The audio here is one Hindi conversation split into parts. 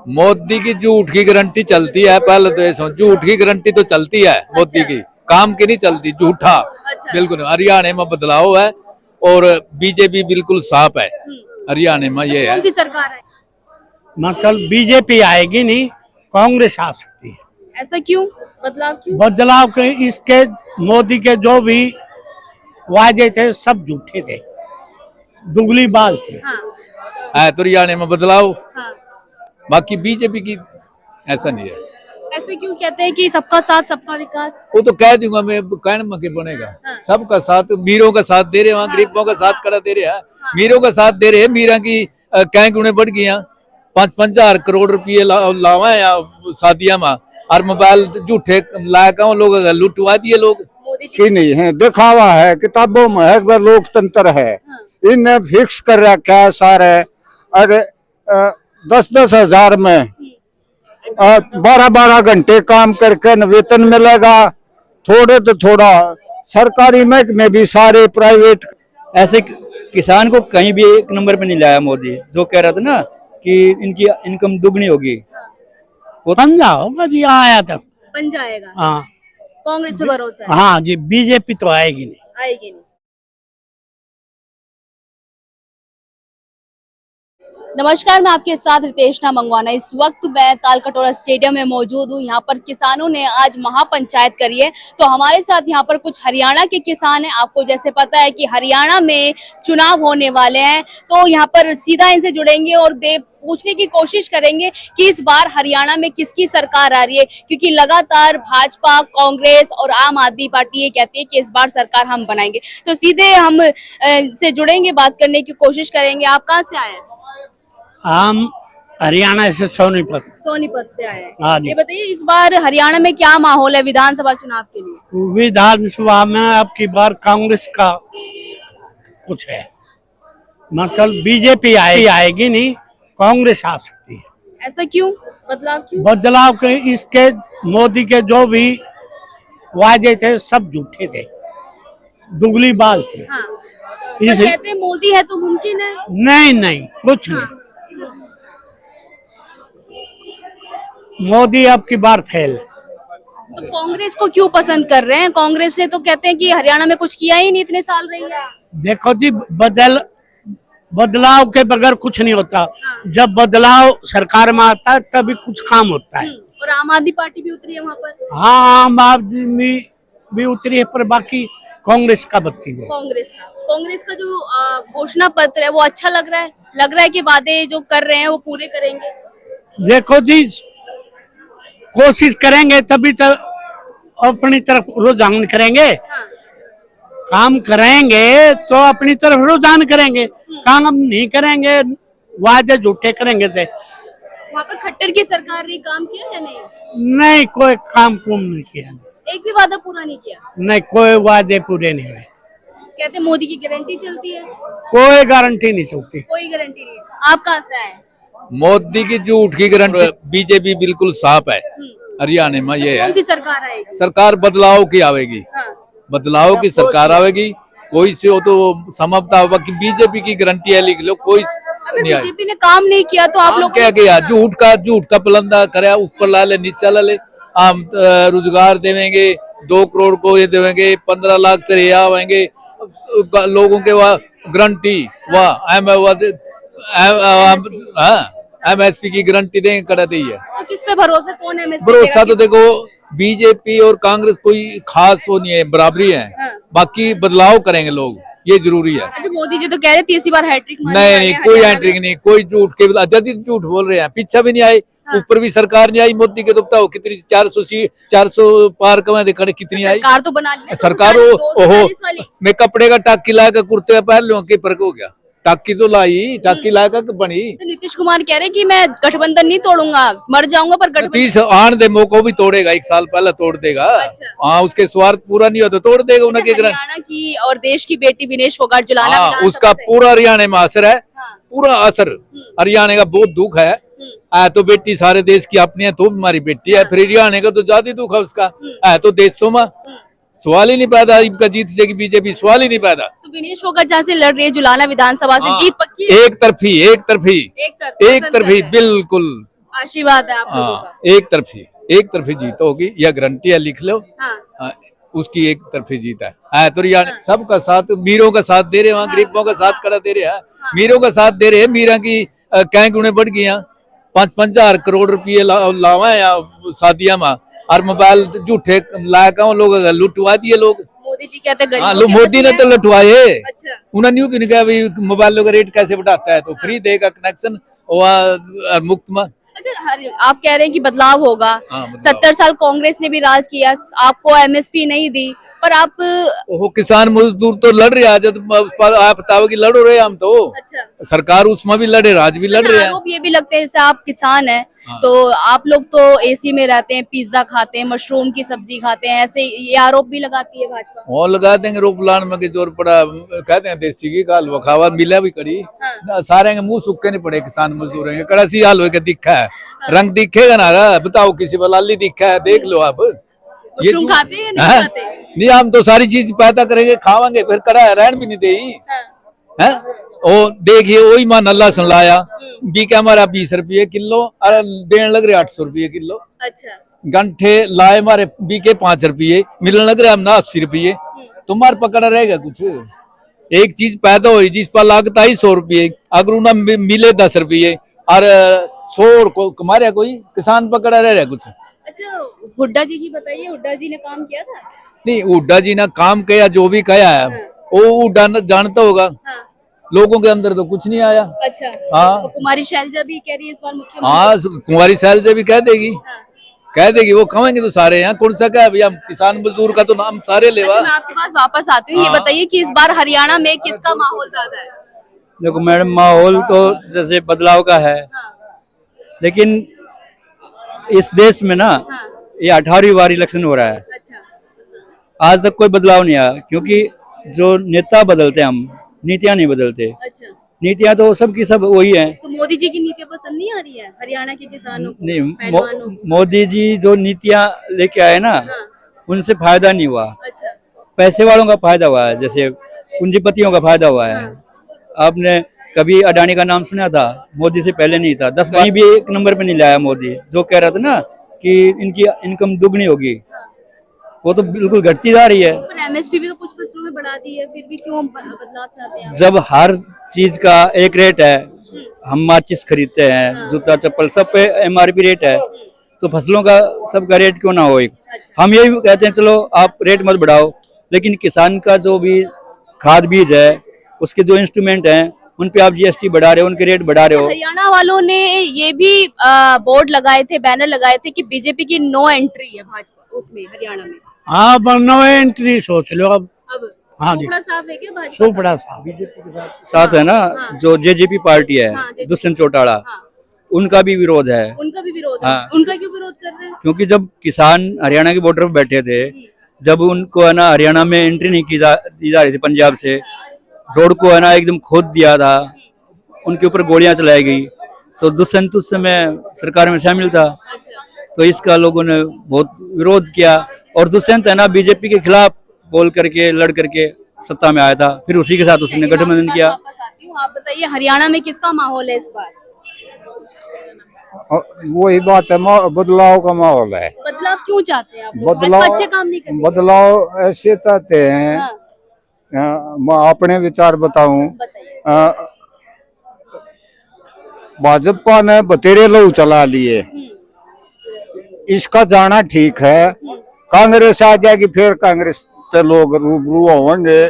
मोदी की झूठ की गारंटी चलती है। पहले तो ऐसा झूठ की गारंटी तो चलती है मोदी की, काम की नहीं चलती। झूठा बिल्कुल। हरियाणा में बदलाव है और बीजेपी बिल्कुल साफ है। हरियाणा में ये है। कौन सी सरकार है? मतलब बीजेपी आएगी नहीं, कांग्रेस आ सकती है। ऐसा क्यों? बदलाव क्यों? बदलाव के इसके मोदी के जो भी वादे थे सब झूठे थे, दुगली बाल थे। हाँ है तो हरियाणा में बदलाव, हाँ। बाकी बीजेपी की ऐसा नहीं है। ऐसे क्यों कहते हैं कि सबका साथ सबका विकास? वो तो कह दूंगा मैं, कहने में के बनेगा। हाँ। सबका साथ, मीरों का साथ दे रहे हैं, वहाँ गरीबों का साथ खड़ा दे रहे हैं। मीरों का साथ दे रहे हैं। मीरा की कई गुणे बढ़ गई, 5-5 हजार करोड़ रुपये लावा है शादियां में, और मोबाइल झूठे लाया लोग लुटवा दिए लोग। मोदी जी की नहीं है, दिखावा है, किताबों में है, वह लोकतंत्र है। इनने फिक्स कर रखा है सारे। अरे 10-10 हजार में 12-12 घंटे काम करके न वेतन मिलेगा। थोड़े तो थोड़ा सरकारी महकमे भी सारे प्राइवेट। ऐसे किसान को कहीं भी एक नंबर पे नहीं लाया मोदी। जो कह रहा था ना कि इनकी इनकम दुगनी होगी, वो समझा होगा जी, आया था। बन जाएगा। हाँ कांग्रेस पे भरोसा है? हाँ जी, बीजेपी तो आएगी नहीं। आएगी नहीं। नमस्कार, मैं आपके साथ रितेशना मंगवाना। इस वक्त मैं तालकटोरा स्टेडियम में मौजूद हूँ। यहाँ पर किसानों ने आज महापंचायत करी है। तो हमारे साथ यहाँ पर कुछ हरियाणा के किसान हैं। आपको जैसे पता है कि हरियाणा में चुनाव होने वाले हैं, तो यहाँ पर सीधा इनसे जुड़ेंगे और पूछने की कोशिश करेंगे कि इस बार हरियाणा में किसकी सरकार आ रही है, क्योंकि लगातार भाजपा, कांग्रेस और आम आदमी पार्टी ये कहती है कि इस बार सरकार हम बनाएंगे। तो सीधे हम से जुड़ेंगे, बात करने की कोशिश करेंगे। आप कहाँ से आए हैं? हम हरियाणा से सोनीपत से आए हैं। हाँ जी। ये बताइए, इस बार हरियाणा में क्या माहौल है विधानसभा चुनाव के लिए? विधानसभा में अब की बार कांग्रेस का कुछ है, मतलब बीजेपी आएगी नहीं, कांग्रेस आ सकती है। ऐसा क्यों? बदलाव क्यों? बदलाव के इसके मोदी के जो भी वादे थे सब झूठे थे, दुगली बाल थे। हाँ। इस तो कहते हैं मोदी है तो मुमकिन है। नहीं नहीं, कुछ नहीं। मोदी अब की बार फेल। तो कांग्रेस को क्यों पसंद कर रहे हैं? कांग्रेस ने तो कहते हैं कि हरियाणा में कुछ किया ही नहीं, इतने साल रही है। देखो जी, बदलाव के बगैर कुछ नहीं होता। जब बदलाव सरकार में आता है तभी कुछ काम होता है। और आम आदमी पार्टी भी उतरी है वहाँ पर। हाँ, आम आदमी भी उतरी है, पर बाकी कांग्रेस का बत्ती है। कांग्रेस का जो घोषणा पत्र है वो अच्छा लग रहा है कि वादे जो कर रहे हैं वो पूरे करेंगे। देखो जी, कोशिश करेंगे तभी तो अपनी तरफ रुझान करेंगे। हाँ। काम करेंगे तो अपनी तरफ रुझान करेंगे, काम नहीं करेंगे, वादे झूठे करेंगे से। वहाँ पर खट्टर की सरकार ने काम किया या नहीं? नहीं, कोई काम कुम नहीं किया, एक भी वादा पूरा नहीं किया। नहीं, कोई वादे पूरे नहीं हुए। कहते मोदी की गारंटी चलती है। कोई गारंटी नहीं चलती। कोई गारंटी नहीं। आप कहाँ से आए? मोदी की झूठ की गारंटी, बीजेपी बिल्कुल साफ है। हरियाणा में ये कौन है। सी सरकार आएगी? सरकार बदलाव की आवेगी। हाँ। बदलाव की सरकार आवेगी। कोई से हो तो समाप्त होगा कि बीजेपी की गारंटी है, लिख लो। कोई अगर नहीं आई। बीजेपी ने काम नहीं किया तो आप लोग क्या गया? झूठ का पलंदा करे, ऊपर ला ले नीचा ला ले। हम रोजगार देवेंगे, 2 करोड़ को ये देवेंगे, 15 लाख तेरे आवेंगे लोगों के। वहाँ गारंटी, वाह MSP की गारंटी देंगे, करा दी है। तो किस पे भरोसा? कौन है? भरोसा तो देखो, बीजेपी और कांग्रेस कोई खास वो नहीं है, बराबरी है। हाँ। बाकी बदलाव करेंगे लोग, ये जरूरी है। अच्छा, मोदी जी तो कह रहे तीसरी बार हैट्रिक नहीं, कोई हैट्रिक नहीं, कोई झूठ के जदीद झूठ बोल रहे हैं। पीछे भी नहीं आए, ऊपर भी सरकार नहीं आई। मोदी के तो बताओ कितनी 400 पार कमाए खड़े, कितनी आई सरकार तो बना ली सरकार। ओहो, मैं कपड़े का टाकी लाकर कुर्ते पहन लूं कि फर्क हो गया। टाकी तो लाई, टाकी लाकर बनी। तो नीतीश कुमार कह रहे कि मैं गठबंधन नहीं तोड़ूंगा, मर जाऊंगा पर गठबंधन। आन दे मौको भी तोड़ेगा, 1 साल पहले तोड़ देगा। अच्छा। हाँ, उसके स्वार्थ पूरा नहीं होता तोड़ देगा उनके। हरियाणा की और देश की बेटी विनेश फोगाट जुलाना हाँ, उसका पूरा हरियाणा में असर है। पूरा असर हरियाणा का बहुत दुख है। तो बेटी सारे देश की अपनी है, तो हमारी बेटी है। फिर हरियाणा का तो ज्यादा दुख है उसका। तो देशों में सवाल ही नहीं पैदा, इनका जीत जाएगी बीजेपी, सवाल ही नहीं पैदा। तो विनेश फोगाट जहाँ से लड़ रही है जुलाना विधानसभा से, जीत पक्की है? एक तरफी बिल्कुल। आशीर्वाद है आप लोगों हाँ, एक तरफी जीत होगी, यह गारंटी है, लिख लो। का। हाँ हाँ, उसकी एक तरफी जीत है तो यार सबका साथ, मीरों का साथ दे रहे हैं, वहाँ गरीबों का साथ कड़ा दे रहे हैं, मीरों का साथ दे रहे हैं। मीरा की कहीं गुणे बढ़ गई, 5-5 हजार करोड़ रुपये लावा है शादियां में, और मोबाइल झूठे लाया लोग लुटवा दिए लोग। मोदी जी कहते हैं हाँ, गरीबों की मोदी ने हंसी तो है। लुटवाए। अच्छा उन्होंने यूं क्यों नहीं कहा भाई मोबाइल का रेट कैसे बढ़ाता है, तो फ्री देगा कनेक्शन और मुफ्त में। अच्छा आप कह रहे हैं कि बदलाव होगा। हाँ, बदलाव। 70 साल कांग्रेस ने भी राज किया, आपको एमएसपी नहीं दी, पर आप वो किसान मजदूर तो लड़ रहे हैं, जब आप बताओ कि लड़ रहे हैं हम तो। अच्छा सरकार उसमें भी लड़े, राज भी लड़ रहे हैं। आरोप ये भी लगते हैं जैसे आप किसान हैं हाँ। तो आप लोग तो एसी में रहते हैं, पिज्जा खाते हैं, मशरूम की सब्जी खाते हैं, ऐसे ये आरोप भी लगाती है भाजपा। और लगा देंगे रोपलान में कि जोर पड़ा, कहते हैं देसी की काल वखावा मिला भी करी। हाँ। सारे के मुंह सूखे नहीं पड़े किसान मजदूर हैं, कड़ासी हाल हो के दिखा है, रंग दिखेगा ना रहा, बताओ किसी बलाली दिखा है, देख लो आप। मशरूम खाते हैं या नहीं हैं? खाते? नहीं, हम तो सारी चीज पैदा करेंगे, खावांगे, फिर कड़ा रहन भी नहीं दे हाँ। है। ओ देखिए वही मान अल्लाह सुनलाया, बीके हमारा 20 रुपये किलो और देने लग रहे 800 रुपये किलो। अच्छा गंठे लाए हमारे बीके 5 रुपये, मिलने लग रहे हम ना 80 रुपये। तुम्हारे पकड़ा रहेगा कुछ? एक चीज पैदा हुई जिस पर लागत आई 100 रुपये, अगर उन्हें मिले 10 रुपये और 100 को कमा कोई किसान पकड़ा रह रहा कुछ। अच्छा हुड्डा जी की बताइए, हुड्डा जी ने काम किया था? नहीं, हुड्डा जी ने काम किया, जो भी कहा है वो हुड्डा जानता होगा, हाँ। लोगों के अंदर तो कुछ नहीं आया। अच्छा हाँ। तो कुमारी शैलजा भी कह रही है इस बार मुख्यमंत्री। हाँ, कुंवारी शैलजा भी कह देगी, हाँ। कह देगी, वो कहेंगे तो सारे यहाँ कौन सा क्या है भैया, किसान मजदूर का तो नाम सारे लेवा। अच्छा, मैं आपके पास वापस आती हूँ, ये हाँ। बताइए कि इस बार हरियाणा में किसका माहौल ज्यादा है? देखो मैडम, माहौल तो जैसे बदलाव का है, हाँ। लेकिन इस देश में ना हाँ। ये 18वीं बार इलेक्शन हो रहा है, अच्छा आज तक कोई बदलाव नहीं आया, क्योंकि जो नेता बदलते हैं हम, नीतियां नहीं बदलते। अच्छा नीतियां तो सबकी सब वही है। तो मोदी जी की नीतियाँ पसंद नहीं आ रही है हरियाणा के किसानों को, नहीं, पहलवानों को? मोदी जी जो नीतियां लेके आए ना, हाँ। उनसे फायदा नहीं हुआ। अच्छा पैसे वालों का फायदा हुआ है, जैसे पूंजीपतियों का फायदा हुआ है। आपने कभी अडानी का नाम सुना था? मोदी से पहले नहीं था। 10 कहीं भी एक नंबर पे नहीं लाया मोदी, जो कह रहा था ना कि इनकी इनकम दुगनी होगी, वो तो बिल्कुल घटती जा रही है। पर एमएसपी भी तो कुछ फसलों में बढ़ा दी है, फिर भी क्यों हम बदलाव चाहते हैं आप? जब हर चीज का एक रेट है, हम माचिस खरीदते हैं, जूता चप्पल सब पे एमआरपी रेट है, तो फसलों का सबका रेट क्यों ना हो? हम ये भी कहते हैं चलो आप रेट मत बढ़ाओ, लेकिन किसान का जो भी खाद बीज है, उसके जो इंस्ट्रूमेंट हैं, उन पे आप जीएसटी बढ़ा रहे हो, उनके रेट बढ़ा रहे हो। हरियाणा वालों ने ये भी बोर्ड लगाए थे, बैनर लगाए थे कि बीजेपी की नो एंट्री है भाजपा उसमें हरियाणा में। हाँ, पर नो एंट्री सोच लो अब। अब हाँ जी। सुपड़ा साहब है क्या भाजपा? सुपड़ा साहब बीजेपी के साथ है ना, हाँ। जो जेजेपी पार्टी है, हाँ, JJP दुष्यंत चौटाला, हाँ। उनका भी विरोध है। उनका भी विरोध है। हाँ। उनका क्यों विरोध कर रहे हैं? क्योंकि जब किसान हरियाणा के बॉर्डर पर बैठे थे, जब उनको है ना हरियाणा में एंट्री नहीं दी जा रही थी पंजाब से, रोड को है ना एकदम खोद दिया था, उनके ऊपर गोलियां चलाई गई, तो दुष्यंत उस समय सरकार में शामिल था, अच्छा तो इसका लोगों ने बहुत विरोध किया। और दुष्यंत है ना बीजेपी के खिलाफ बोल करके लड़ करके सत्ता में आया था, फिर उसी के साथ उसने चलिए, मैं गठबंधन आपके किया। पास वापस आती हूँ। आप बताइए हरियाणा में किसका माहौल है इस बार? वही बात है, बदलाव का माहौल है। बदलाव क्यों चाहते हैं आप लोग? बदलाव भाजपा अच्छे काम नहीं कर रही है। बदलाव ऐसे चाहते हैं। हाँ, मैं अपने विचार बताऊं, बताइए। भाजपा ने बतेरे लोग चला लिए, इसका जाना ठीक है। कांग्रेस आ जाएगी, फिर कांग्रेस के लोग रूबरू होंगे।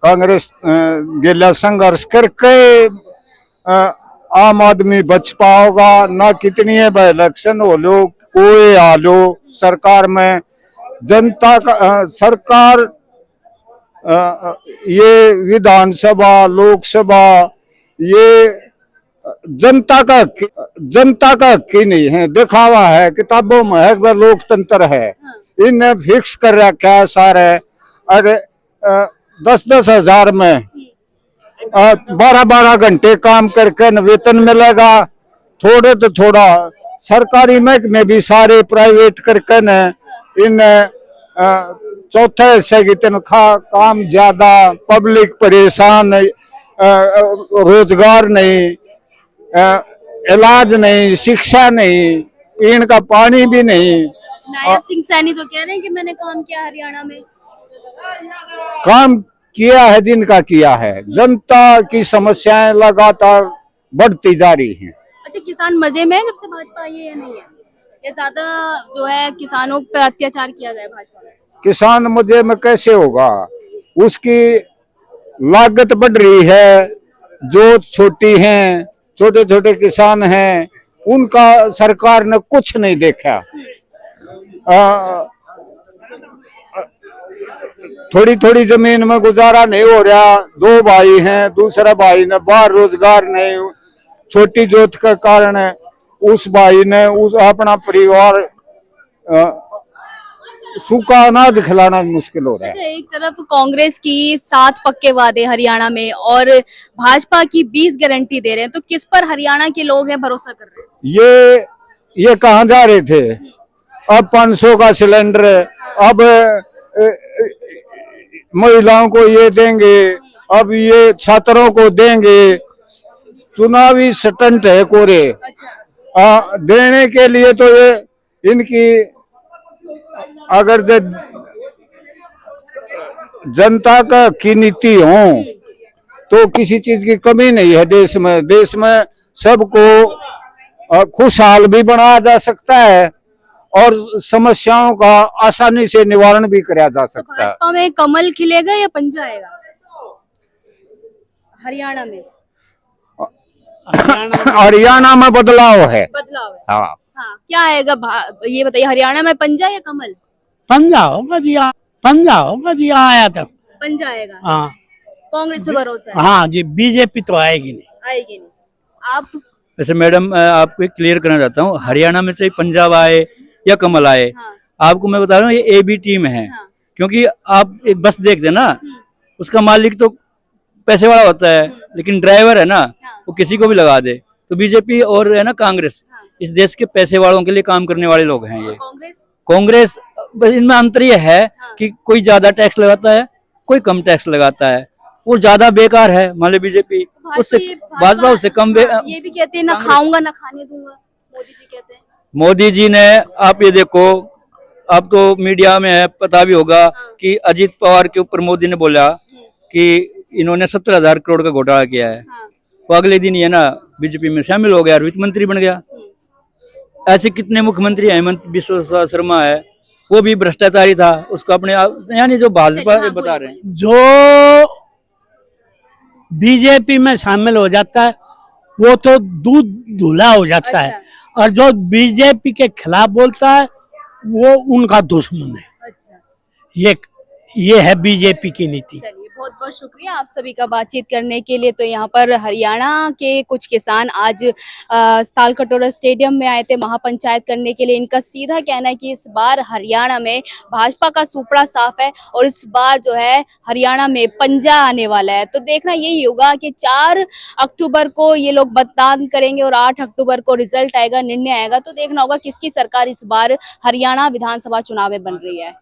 कांग्रेस गेला संघर्ष करके आम आदमी बच पाओगा ना। कितनी है भाई इलेक्शन हो लो, कोई आ लो सरकार में, जनता का सरकार ये विधानसभा लोकसभा ये जनता का हक ही नहीं है, दिखावा है, किताबों में है, वह लोकतंत्र है। इन्हें फिक्स कर रखा है सारे। अरे 10-10 हजार में 12-12 घंटे काम करके न वेतन मिलेगा। थोड़े तो थोड़ा सरकारी महकमे भी सारे प्राइवेट करके न इन चौथे हिस्से की तनख्वाह, काम ज्यादा, पब्लिक परेशान, रोजगार नहीं। इलाज नहीं, शिक्षा नहीं, पीने का पानी भी नहीं। नायब सिंह सैनी तो कह रहे हैं कि मैंने काम किया हरियाणा में। काम किया है जिनका किया है, जनता की समस्याएं लगातार बढ़ती जा रही हैं। अच्छा, किसान मजे में है जब से भाजपा आई है या नहीं है? या ज्यादा जो है किसानों पर अत्याचार किया गया है भाजपा में? किसान मजे में कैसे होगा, उसकी लागत बढ़ रही है, जो छोटी हैं, छोटे छोटे किसान हैं, उनका सरकार ने कुछ नहीं देखा। थोड़ी थोड़ी जमीन में गुजारा नहीं हो रहा, दो भाई हैं, दूसरा भाई ने बाहर रोजगार नहीं, छोटी जोत के कारण उस भाई ने उस अपना परिवार सूखा अनाज खिलाना मुश्किल हो रहा है। अच्छा, एक तरफ कांग्रेस की 7 पक्के वादे हरियाणा में और भाजपा की 20 गारंटी दे रहे हैं, तो किस पर हरियाणा के लोग हैं भरोसा कर रहे हैं? ये कहाँ जा रहे थे? अब 500 का सिलेंडर, अब महिलाओं को ये देंगे, अब ये छात्रों को देंगे। चुनावी स्टंट है कोरे। अच्छा, देने के लिए तो ये इनकी अगर जनता का की नीति हो तो किसी चीज की कमी नहीं है देश में। देश में सबको खुशहाल भी बनाया जा सकता है और समस्याओं का आसानी से निवारण भी किया जा तो सकता है। भाजपा में कमल खिलेगा या पंजा आएगा हरियाणा में? हरियाणा में बदलाव है। बदलाव है। हाँ, हाँ, क्या आएगा ये बताइए, हरियाणा में पंजा या कमल? पंजा होगा जी, पंजा होगा जी, आया तो पंजा आएगा। हाँ कांग्रेस पे भरोसा है? हाँ जी, बीजेपी तो आएगी नहीं। आएगी नहीं। आप? वैसे मैडम मैं आपको एक क्लियर करना चाहता हूँ, हरियाणा में चाहे पंजाब आए या कमल आए, हाँ, आपको मैं बता रहा हूँ ये AB टीम है। हाँ, क्योंकि आप एक बस देखते ना, उसका मालिक तो पैसे वाला होता है, लेकिन ड्राइवर है ना हाँ, वो किसी को भी लगा दे। तो बीजेपी और है ना कांग्रेस, हाँ। इस देश के पैसे वालों के लिए काम करने वाले लोग हैं ये। कांग्रेस? कांग्रेस बस इनमें अंतर यह है हाँ। कि कोई ज्यादा टैक्स लगाता है, कोई कम टैक्स लगाता है। वो ज्यादा बेकार है, मान लो बीजेपी उससे, भाजपा उससे कम हाँ, ये भी कहते हैं ना खाऊंगा ना खाने दूंगा, मोदी जी कहते हैं। मोदी जी ने, आप ये देखो, आप तो मीडिया में है, पता भी होगा कि अजीत पवार के ऊपर मोदी ने बोला कि इन्होंने 17,000 करोड़ का घोटाला किया है। हाँ, वो अगले दिन ही है ना बीजेपी में शामिल हो गया और वित्त मंत्री बन गया। ऐसे कितने मुख्यमंत्री, हेमंत बिस्वा शर्मा है, वो भी भ्रष्टाचारी था, उसको अपने यानी जो भाजपा हाँ, बता रहे हैं। जो बीजेपी में शामिल हो जाता है वो तो दूध धुला हो जाता है, अच्छा। और जो बीजेपी के खिलाफ बोलता है वो उनका दुश्मन है। अच्छा, ये है बीजेपी की नीति। चलिए, बहुत बहुत शुक्रिया आप सभी का बातचीत करने के लिए। तो यहाँ पर हरियाणा के कुछ किसान आज तालकटोरा स्टेडियम में आए थे महापंचायत करने के लिए। इनका सीधा कहना है कि इस बार हरियाणा में भाजपा का सुपड़ा साफ है और इस बार जो है हरियाणा में पंजा आने वाला है। तो देखना यही होगा कि 4 अक्टूबर को ये लोग मतदान करेंगे और 8 अक्टूबर को रिजल्ट आएगा, निर्णय आएगा। तो देखना होगा किसकी सरकार इस बार हरियाणा विधानसभा चुनाव में बन रही है।